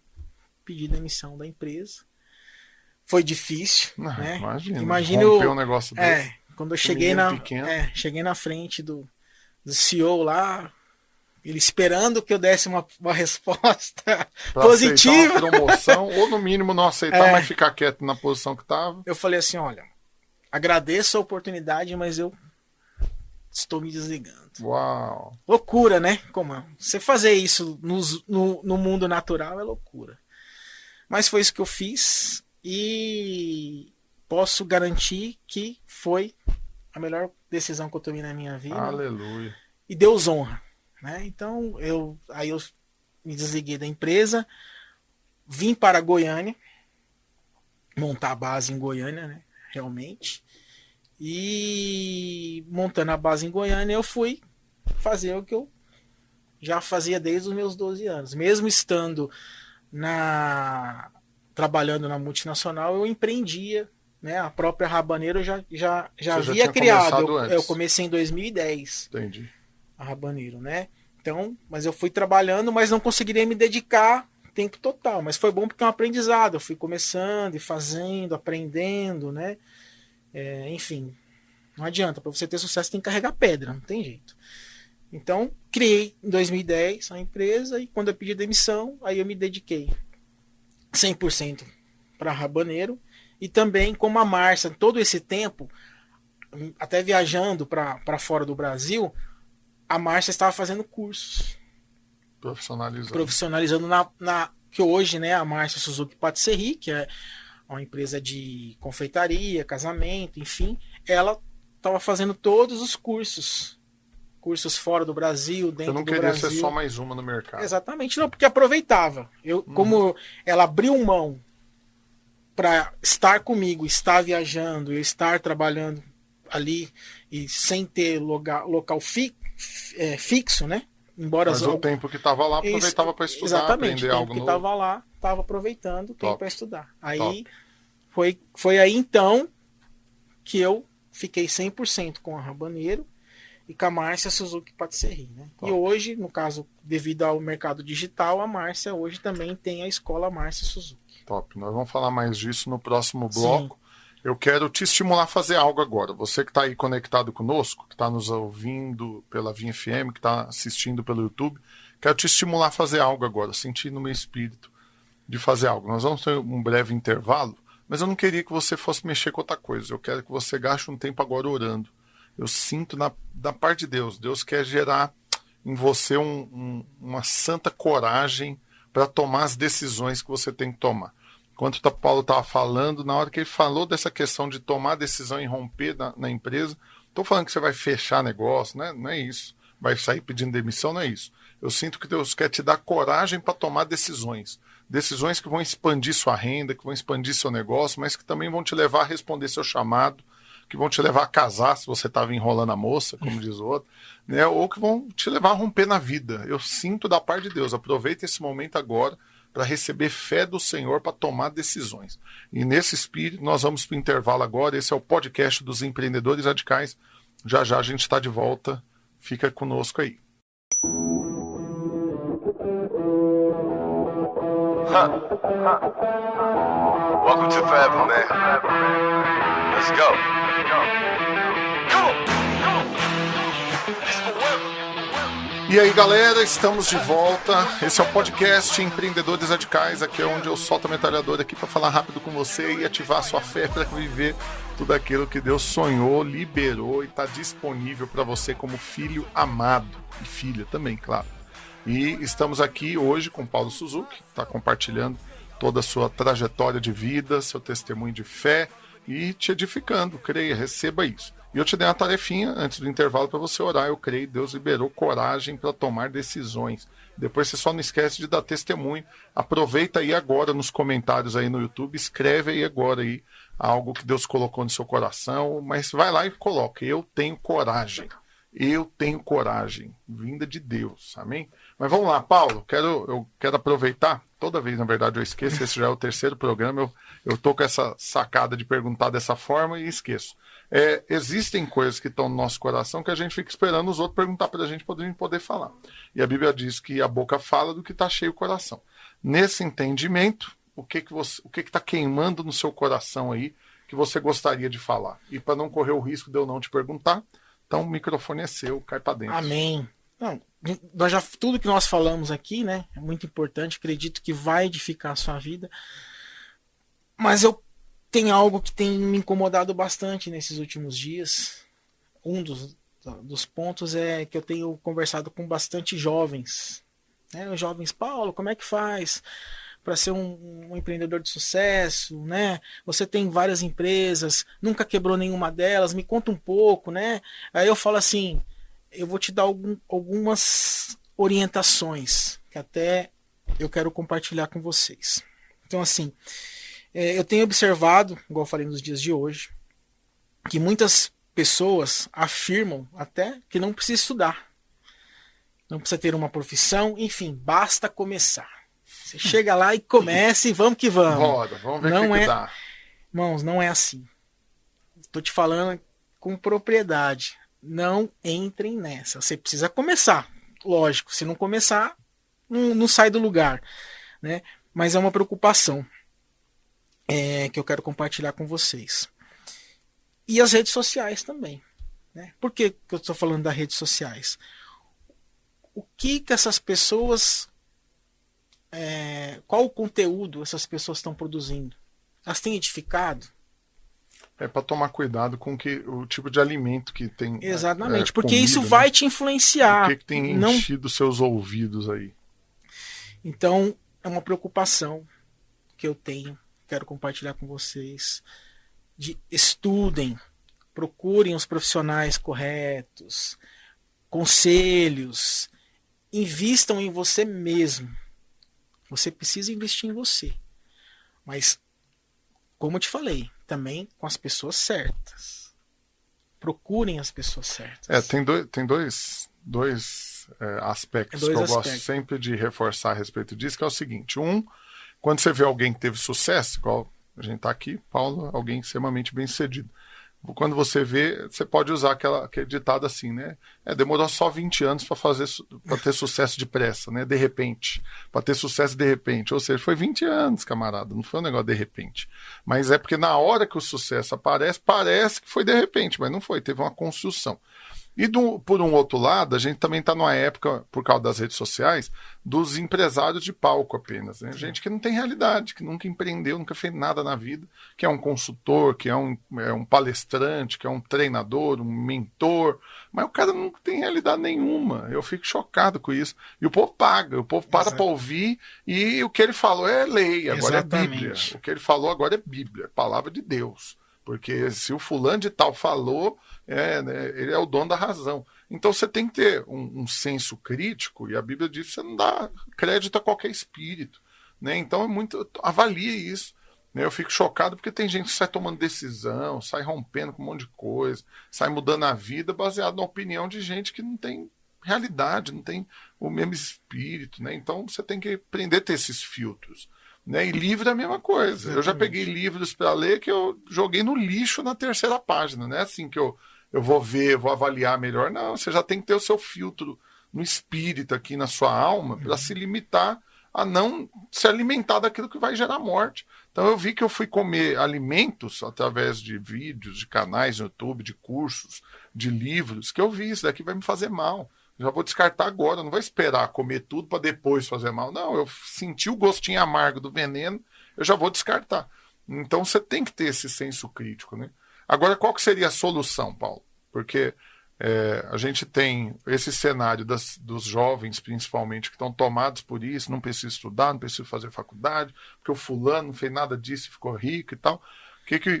pedir demissão da empresa. Foi difícil, né? Imagina romper um negócio desse. Quando eu cheguei cheguei na frente do CEO lá, ele esperando que eu desse uma resposta positiva. Uma promoção, ou no mínimo não aceitar, mas ficar quieto na posição que estava. Eu falei assim, olha, agradeço a oportunidade, mas eu estou me desligando. Uau! Loucura, né? Como você fazer isso no mundo natural é loucura. Mas foi isso que eu fiz e posso garantir que foi a melhor decisão que eu tomei na minha vida. Aleluia. E Deus honra, né? Então eu me desliguei da empresa, vim para Goiânia, montar a base em Goiânia, né? Realmente. E montando a base em Goiânia, eu fui fazer o que eu já fazia desde os meus 12 anos. Mesmo estando trabalhando na multinacional, eu empreendia, né? A própria Rabaneiro eu já havia criado. Eu comecei em 2010. Entendi. A Rabaneiro, né? Então, mas eu fui trabalhando, mas não conseguiria me dedicar tempo total. Mas foi bom porque é um aprendizado. Eu fui começando e fazendo, aprendendo, né? Enfim, não adianta. Para você ter sucesso, tem que carregar pedra, não tem jeito. Então, criei em 2010 a empresa e quando eu pedi demissão, aí eu me dediquei 100% para a Rabaneiro e também como a Márcia, todo esse tempo, até viajando para fora do Brasil, a Márcia estava fazendo cursos. Profissionalizando que hoje, né, a Márcia Suzuki Patisserie, que é uma empresa de confeitaria, casamento, enfim, ela estava fazendo todos os cursos fora do Brasil, dentro do Brasil. Você não queria ser só mais uma no mercado. Exatamente, não, porque aproveitava. Como ela abriu mão para estar comigo, estar viajando, eu estar trabalhando ali e sem ter local fixo, né? Mas o tempo que estava lá aproveitava para estudar, exatamente, aprender algo novo. O tempo que estava lá, estava aproveitando o tempo para estudar. Aí foi aí então que eu fiquei 100% com a Rabaneiro e com a Márcia Suzuki Patisserie, né? E hoje, no caso, devido ao mercado digital, a Márcia hoje também tem a escola Márcia Suzuki. Top. Nós vamos falar mais disso no próximo bloco. Sim. Eu quero te estimular a fazer algo agora. Você que está aí conectado conosco, que está nos ouvindo pela Vinha FM, que está assistindo pelo YouTube, quero te estimular a fazer algo agora, sentir no meu espírito de fazer algo. Nós vamos ter um breve intervalo, mas eu não queria que você fosse mexer com outra coisa. Eu quero que você gaste um tempo agora orando. Eu sinto da parte de Deus. Deus quer gerar em você uma santa coragem para tomar as decisões que você tem que tomar. Enquanto o Paulo estava falando, na hora que ele falou dessa questão de tomar decisão e romper na empresa, estou falando que você vai fechar negócio, né? Não é isso. Vai sair pedindo demissão, não é isso. Eu sinto que Deus quer te dar coragem para tomar decisões. Decisões que vão expandir sua renda, que vão expandir seu negócio, mas que também vão te levar a responder seu chamado, que vão te levar a casar se você estava enrolando a moça, como diz o outro, né? Ou que vão te levar a romper na vida. Eu sinto da parte de Deus. Aproveita esse momento agora para receber fé do Senhor para tomar decisões. E nesse espírito, nós vamos para o intervalo agora. Esse é o podcast dos Empreendedores Radicais. Já já a gente está de volta. Fica conosco aí. Welcome to Forever, man. Let's go. Come on. It's forever. E aí, galera, estamos de volta. Esse é o podcast Empreendedores Radicais. Aqui é onde eu solto a metralhadora aqui para falar rápido com você e ativar a sua fé para viver tudo aquilo que Deus sonhou, liberou e está disponível para você como filho amado e filha também, claro. E estamos aqui hoje com Paulo Suzuki, que está compartilhando toda a sua trajetória de vida, seu testemunho de fé e te edificando. Creia, receba isso. E eu te dei uma tarefinha antes do intervalo para você orar. Eu creio que Deus liberou coragem para tomar decisões. Depois você só não esquece de dar testemunho. Aproveita aí agora nos comentários aí no YouTube, escreve aí agora aí algo que Deus colocou no seu coração, mas vai lá e coloca: eu tenho coragem. Eu tenho coragem, vinda de Deus, amém? Mas vamos lá, Paulo, eu quero aproveitar, toda vez, na verdade, eu esqueço, esse já é o terceiro programa, eu tô com essa sacada de perguntar dessa forma e esqueço. Existem coisas que estão no nosso coração que a gente fica esperando os outros perguntar para a gente poder falar. E a Bíblia diz que a boca fala do que está cheio o coração. Nesse entendimento, o que está queimando no seu coração aí que você gostaria de falar? E para não correr o risco de eu não te perguntar, então o microfone é seu, cai para dentro. Amém. Não, tudo que nós falamos aqui, né, é muito importante, acredito que vai edificar a sua vida, mas eu tenho algo que tem me incomodado bastante nesses últimos dias. Um dos pontos é que eu tenho conversado com bastante jovens, né, os jovens: Paulo, como é que faz para ser um empreendedor de sucesso, né? Você tem várias empresas, nunca quebrou nenhuma delas, me conta um pouco, né? Aí eu falo assim: eu vou te dar algumas orientações que até eu quero compartilhar com vocês. Então, assim, eu tenho observado, igual eu falei nos dias de hoje, que muitas pessoas afirmam até que não precisa estudar, não precisa ter uma profissão, enfim, basta começar. Você chega lá e começa e vamos que vamos. Bora, vamos ver não o que é, dá. Irmãos, não é assim. Estou te falando com propriedade. Não entrem nessa. Você precisa começar. Lógico, se não começar, não sai do lugar, né? Mas é uma preocupação que eu quero compartilhar com vocês. E as redes sociais também, né? Por que eu estou falando das redes sociais? O que essas pessoas... qual o conteúdo essas pessoas estão produzindo? Elas têm edificado? É para tomar cuidado com o tipo de alimento que tem. Exatamente, porque comida, isso vai né? te influenciar. O que tem enchido seus ouvidos aí? Então, é uma preocupação que eu tenho, quero compartilhar com vocês. Estudem, procurem os profissionais corretos, conselhos, invistam em você mesmo. Você precisa investir em você. Mas, como eu te falei, também com as pessoas certas. Procurem as pessoas certas. Tem dois aspectos que eu gosto sempre de reforçar a respeito disso, que é o seguinte: quando você vê alguém que teve sucesso, igual a gente está aqui, Paulo, alguém extremamente bem sucedido. Quando você vê, você pode usar aquele ditado assim, né? Demorou só 20 anos para ter sucesso depressa, né? De repente. Para ter sucesso de repente. Ou seja, foi 20 anos, camarada. Não foi um negócio de repente. Mas é porque na hora que o sucesso aparece, parece que foi de repente, mas não foi. Teve uma construção. E por um outro lado, a gente também está numa época, por causa das redes sociais, dos empresários de palco apenas. Né? Gente que não tem realidade, que nunca empreendeu, nunca fez nada na vida, que é um consultor, que é um palestrante, que é um treinador, um mentor, mas o cara não tem realidade nenhuma. Eu fico chocado com isso. E o povo paga, o povo para ouvir, e o que ele falou é lei, agora é Bíblia. O que ele falou agora é Bíblia, palavra de Deus. Porque se o fulano de tal falou, né, ele é o dono da razão. Então você tem que ter um senso crítico, e a Bíblia diz que você não dá crédito a qualquer espírito. Né? Então avalie isso. Né? Eu fico chocado porque tem gente que sai tomando decisão, sai rompendo com um monte de coisa, sai mudando a vida baseado na opinião de gente que não tem realidade, não tem o mesmo espírito. Né? Então você tem que aprender a ter esses filtros. Né? E livro é a mesma coisa. Exatamente. Eu já peguei livros para ler que eu joguei no lixo na terceira página. Não é assim que eu vou ver, vou avaliar melhor. Não, você já tem que ter o seu filtro no espírito aqui na sua alma para se limitar a não se alimentar daquilo que vai gerar morte. Então eu vi que eu fui comer alimentos através de vídeos, de canais no YouTube, de cursos, de livros, que eu vi, isso daqui vai me fazer mal. Já vou descartar agora, não vou esperar comer tudo para depois fazer mal. Não, eu senti o gostinho amargo do veneno, eu já vou descartar. Então você tem que ter esse senso crítico, né? Agora, qual que seria a solução, Paulo? Porque a gente tem esse cenário dos jovens, principalmente, que estão tomados por isso, não precisa estudar, não precisa fazer faculdade, porque o fulano não fez nada disso e ficou rico e tal.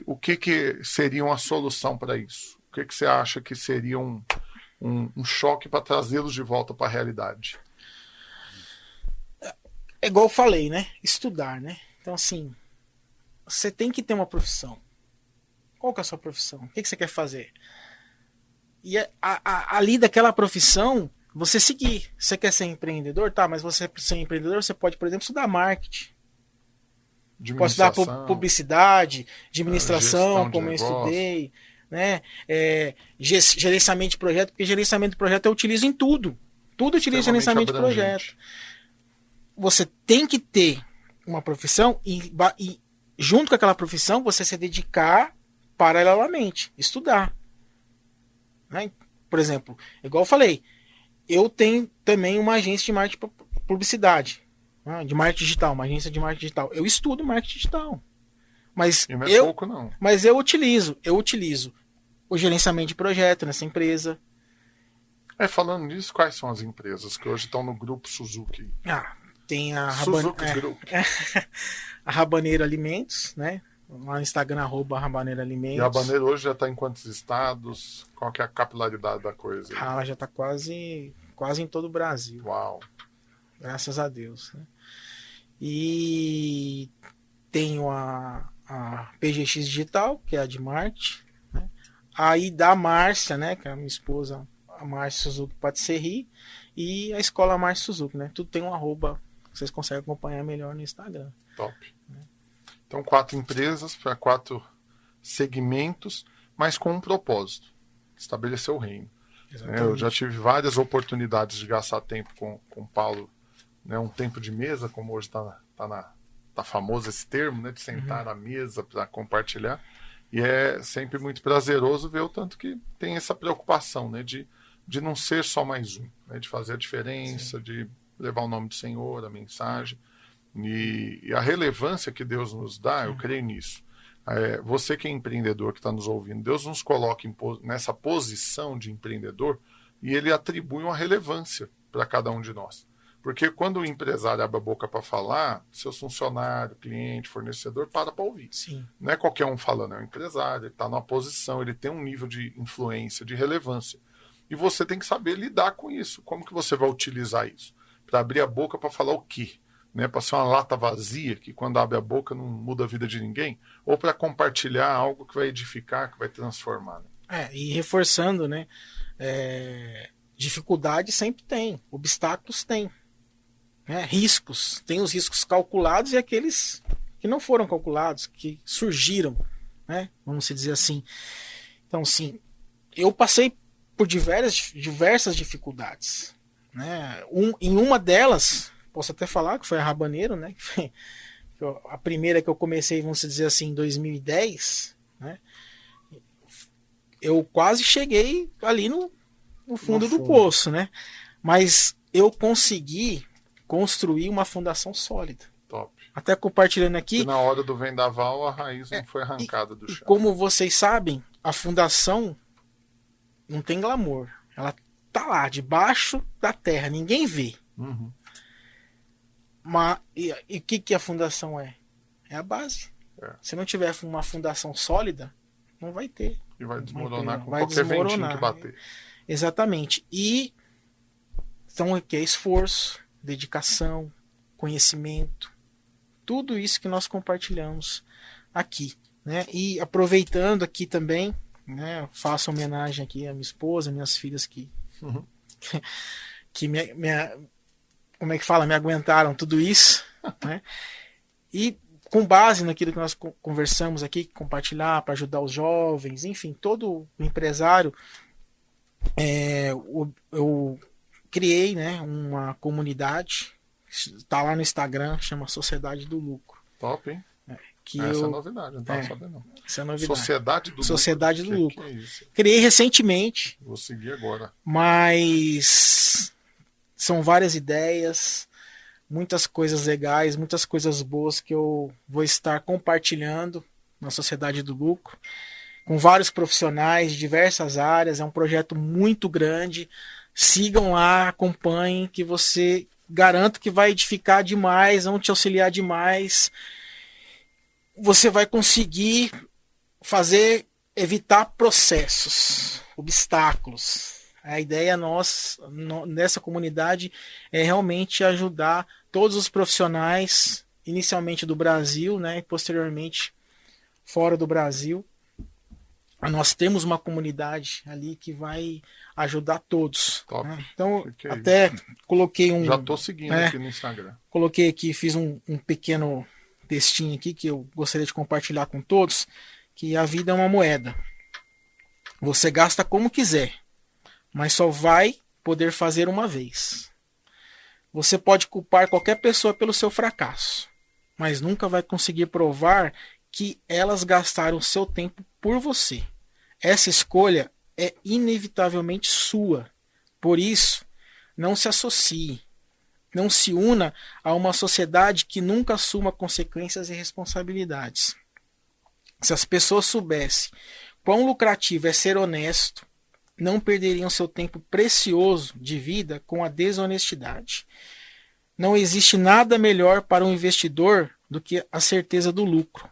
O que seria uma solução para isso? O que você acha que seria um choque para trazê-los de volta para a realidade? É igual eu falei, né? Estudar, né? Então, assim, você tem que ter uma profissão. Qual que é a sua profissão? O que você quer fazer? E ali daquela profissão, você seguir. Você quer ser empreendedor? Tá, mas você ser empreendedor, você pode, por exemplo, estudar marketing. Pode estudar publicidade, administração, como eu estudei, né? Gerenciamento de projeto, porque gerenciamento de projeto eu utilizo em tudo. Tudo utiliza gerenciamento de projeto. Você tem que ter uma profissão e junto com aquela profissão, você se dedicar paralelamente, estudar. Né? Por exemplo, igual eu falei, eu tenho também uma agência de marketing publicidade, né? De marketing digital, uma agência de marketing digital. Eu estudo marketing digital. Mas e não é pouco, não. Mas eu utilizo o gerenciamento de projeto nessa empresa. Falando nisso, quais são as empresas que hoje estão no grupo Suzuki? Tem a Suzuki Group. A Rabaneiro Alimentos, né? Lá no Instagram, @RabaneirOalimentos. E a Rabaneiro hoje já está em quantos estados? Qual que é a capilaridade da coisa? Ela já está quase em todo o Brasil. Uau! Graças a Deus. Né? E tenho a PGX Digital, que é a de marketing. Né? Aí da Márcia, né? Que é a minha esposa, a Márcia Suzuki Patisserie. E a Escola Márcia Suzuki, né? Tudo tem um @, vocês conseguem acompanhar melhor no Instagram. Top. Então, 4 empresas para 4 segmentos, mas com um propósito: estabelecer o reino. Eu já tive várias oportunidades de gastar tempo com o Paulo, né, um tempo de mesa, como hoje tá famoso esse termo, né, de sentar à mesa para compartilhar. E é sempre muito prazeroso ver o tanto que tem essa preocupação, né, de não ser só mais um, né, de fazer a diferença, Sim. de levar o nome do Senhor, a mensagem. E a relevância que Deus nos dá, eu creio nisso. Você que é empreendedor, que está nos ouvindo, Deus nos coloca nessa posição de empreendedor e Ele atribui uma relevância para cada um de nós. Porque quando o empresário abre a boca para falar, seus funcionários, cliente, fornecedor, para ouvir. Sim. Não é qualquer um falando, é um empresário, ele está numa posição, ele tem um nível de influência, de relevância. E você tem que saber lidar com isso. Como que você vai utilizar isso? Para abrir a boca para falar o quê? Né, para ser uma lata vazia, que quando abre a boca não muda a vida de ninguém, ou para compartilhar algo que vai edificar, que vai transformar. Né? E reforçando, né, dificuldade sempre tem, obstáculos tem, né, riscos, tem os riscos calculados e aqueles que não foram calculados, que surgiram, né, vamos dizer assim. Então, sim, eu passei por diversas dificuldades, né, em uma delas posso até falar que foi a Rabaneiro, né? A primeira que eu comecei, vamos dizer assim, em 2010, né? Eu quase cheguei ali no fundo do poço, né? Mas eu consegui construir uma fundação sólida. Top. Até compartilhando aqui. E na hora do vendaval, a raiz não foi arrancada do chão. E como vocês sabem, a fundação não tem glamour. Ela tá lá, debaixo da terra, ninguém vê. Uhum. E o que a fundação é? É a base. Se não tiver uma fundação sólida, não vai ter. E vai desmoronar com qualquer ventinho que bater. Exatamente. E então aqui é esforço, dedicação, conhecimento, tudo isso que nós compartilhamos aqui, né? E aproveitando aqui também, né, faço homenagem aqui à minha esposa, minhas filhas que como é que fala? Me aguentaram tudo isso, né? E com base naquilo que nós conversamos aqui, compartilhar para ajudar os jovens, enfim, todo o empresário, eu criei, né, uma comunidade Tá lá no Instagram, chama Sociedade do Lucro. Top, hein? Que Essa é novidade, não tava sabendo não. Essa é novidade. Sociedade do Lucro. Lucro. Que é isso? Criei recentemente. Vou seguir agora. Mas são várias ideias, muitas coisas legais, muitas coisas boas que eu vou estar compartilhando na Sociedade do Lucro, com vários profissionais de diversas áreas. É um projeto muito grande. Sigam lá, acompanhem, que você garanto que vai edificar demais, vão te auxiliar demais. Você vai conseguir evitar processos, obstáculos. A ideia nossa nessa comunidade é realmente ajudar todos os profissionais, inicialmente do Brasil, né, e posteriormente fora do Brasil. Nós temos uma comunidade ali que vai ajudar todos. Né? Então, até coloquei um... Já estou seguindo aqui no Instagram. Coloquei aqui, fiz um pequeno textinho aqui que eu gostaria de compartilhar com todos, que a vida é uma moeda. Você gasta como quiser, mas só vai poder fazer uma vez. Você pode culpar qualquer pessoa pelo seu fracasso, mas nunca vai conseguir provar que elas gastaram seu tempo por você. Essa escolha é inevitavelmente sua. Por isso, não se associe. Não se una a uma sociedade que nunca assuma consequências e responsabilidades. Se as pessoas soubessem quão lucrativo é ser honesto, não perderiam seu tempo precioso de vida com a desonestidade. Não existe nada melhor para um investidor do que a certeza do lucro.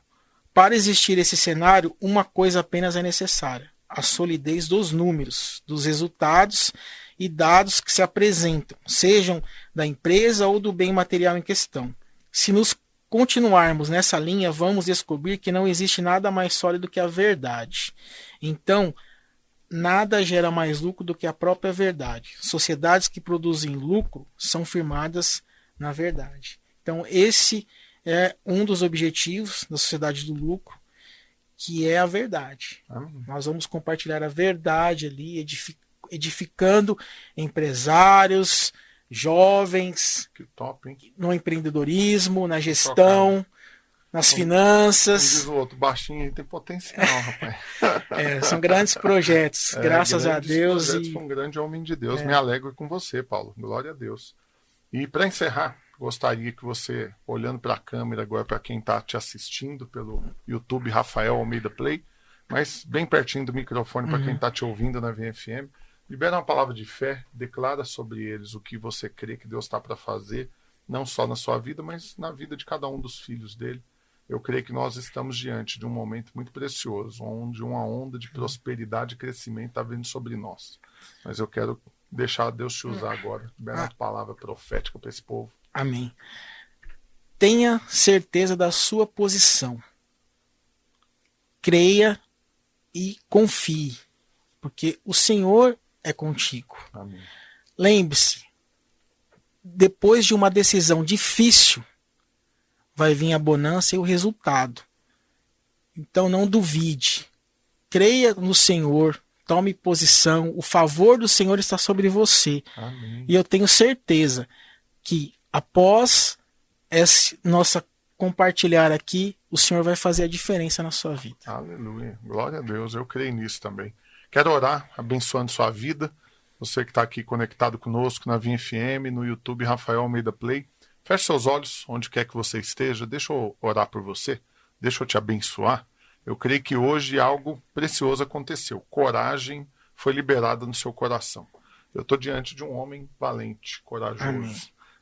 Para existir esse cenário, uma coisa apenas é necessária: a solidez dos números, dos resultados e dados que se apresentam, sejam da empresa ou do bem material em questão. Se nos continuarmos nessa linha, vamos descobrir que não existe nada mais sólido que a verdade. Então, nada gera mais lucro do que a própria verdade. Sociedades que produzem lucro são firmadas na verdade. Então, esse é um dos objetivos da Sociedade do Lucro, que é a verdade. Nós vamos compartilhar a verdade ali, edificando empresários, jovens, que top, hein? No empreendedorismo, na gestão, nas finanças. Como diz o outro, baixinho tem potencial, rapaz. São grandes projetos, graças a Deus. Foi um grande homem de Deus. Me alegro com você, Paulo. Glória a Deus. E para encerrar, gostaria que você, olhando para a câmera agora, para quem está te assistindo pelo YouTube, Rafael Almeida Play, mas bem pertinho do microfone para quem está te ouvindo na VFM, libera uma palavra de fé, declara sobre eles o que você crê que Deus está para fazer, não só na sua vida, mas na vida de cada um dos filhos dele. Eu creio que nós estamos diante de um momento muito precioso, onde uma onda de prosperidade e crescimento está vindo sobre nós. Mas eu quero deixar Deus te usar agora, libera uma palavra profética para esse povo. Amém. Tenha certeza da sua posição. Creia e confie, porque o Senhor é contigo. Amém. Lembre-se, depois de uma decisão difícil, vai vir a bonança e o resultado. Então não duvide. Creia no Senhor, tome posição, o favor do Senhor está sobre você. Amém. E eu tenho certeza que após esse nossa compartilhar aqui, o Senhor vai fazer a diferença na sua vida. Aleluia. Glória a Deus. Eu creio nisso também. Quero orar, abençoando sua vida. Você que está aqui conectado conosco na Vinha FM, no YouTube Rafael Almeida Play. Feche seus olhos, onde quer que você esteja. Deixa eu orar por você. Deixa eu te abençoar. Eu creio que hoje algo precioso aconteceu. Coragem foi liberada no seu coração. Eu estou diante de um homem valente, corajoso. Amém.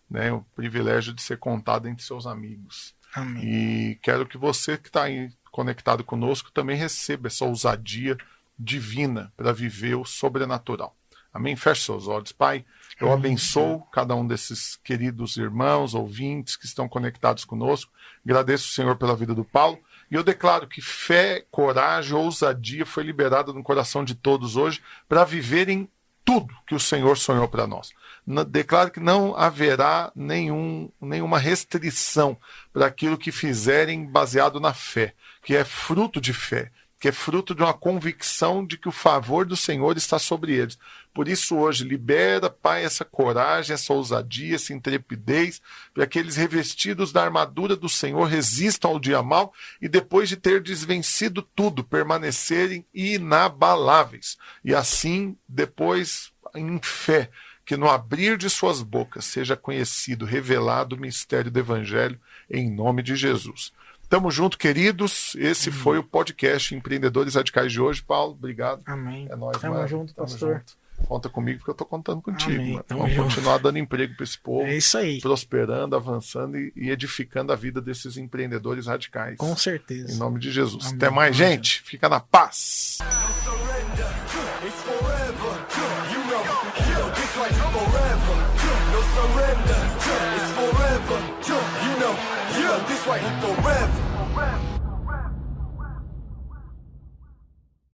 Né, o privilégio de ser contado entre seus amigos. Amém. E quero que você que está aí conectado conosco também receba essa ousadia divina para viver o sobrenatural. Amém? Feche seus olhos. Pai, eu abençoo cada um desses queridos irmãos, ouvintes que estão conectados conosco. Agradeço o Senhor pela vida do Paulo. E eu declaro que fé, coragem, ousadia foi liberada no coração de todos hoje para viverem tudo que o Senhor sonhou para nós. Declaro que não haverá nenhuma restrição para aquilo que fizerem baseado na fé, que é fruto de fé, que é fruto de uma convicção de que o favor do Senhor está sobre eles. Por isso hoje, libera, Pai, essa coragem, essa ousadia, essa intrepidez, para que eles, revestidos da armadura do Senhor, resistam ao dia mau e depois de ter desvencido tudo, permanecerem inabaláveis. E assim, depois, em fé, que no abrir de suas bocas seja conhecido, revelado o mistério do Evangelho, em nome de Jesus. Tamo junto, queridos. Esse foi o podcast Empreendedores Radicais de hoje. Paulo, obrigado. Amém. É nóis, Tamo mano. junto, Tamo pastor. junto. Conta comigo porque eu tô contando contigo. Amém. Mano. Tamo Vamos junto. continuar dando emprego para esse povo, É isso aí. prosperando, avançando e edificando a vida desses empreendedores radicais. Com certeza. Em nome de Jesus. Amém. Até mais, Amém. gente. Fica na paz. It's forever, you know, yeah, this like forever, no surrender, it's forever, you know, yeah, this right forever.